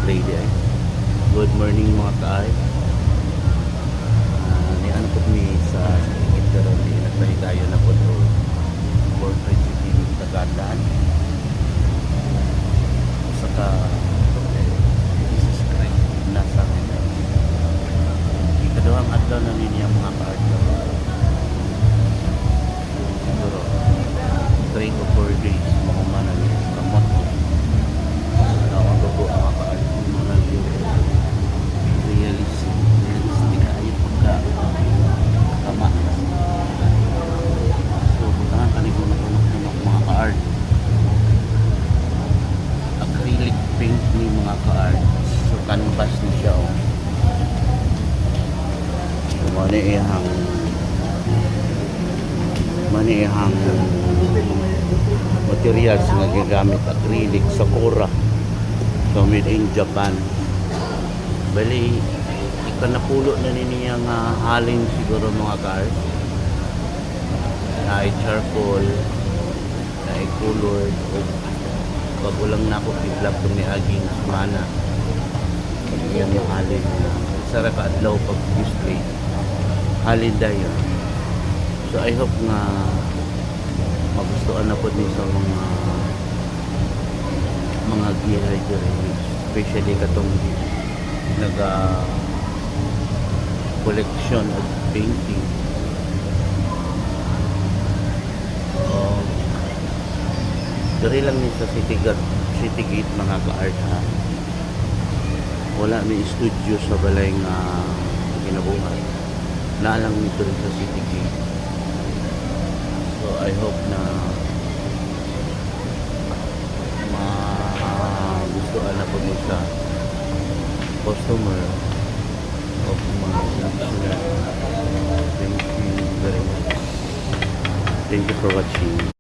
display di ay. Good morning mga kaay. Niyan po mi sa ikit karon di nagpahigayo na po to for President Tagadan. Saka Jesus Christ nasa ikaduhang adlaw na niya mga kaay. Siguro 3 to 4 days mahumanan kamot. Ang dugo mga kaay mga realistic ay pagka tama. So butangan kanigong nakunok mga ka-art. Acrylic paint ni mga ka-art. So canvas ni siya oh. So manihang materials nga gagamit acrylic Sakura. So made in Japan. Bali ikanapulo na niya nga halin siguro mga ka-art. Na ay charcoal, na ay colored o pag ulang na ako i-vlog itong ni aging semana. Yan yung halin. Sarap adlaw pag display. Halin dayo. So I hope nga magustuhan na po din sa mga gihay diri, especially katong naga collection of painting. Diri lang ni sa City Gate mga ka-art ha. Wala may studio sa balay nga kinabuhat. Naalang nito rin sa City Gate. So I hope na gustuhan na po mo sa customer of mga national. Thank you very much. Thank you for watching.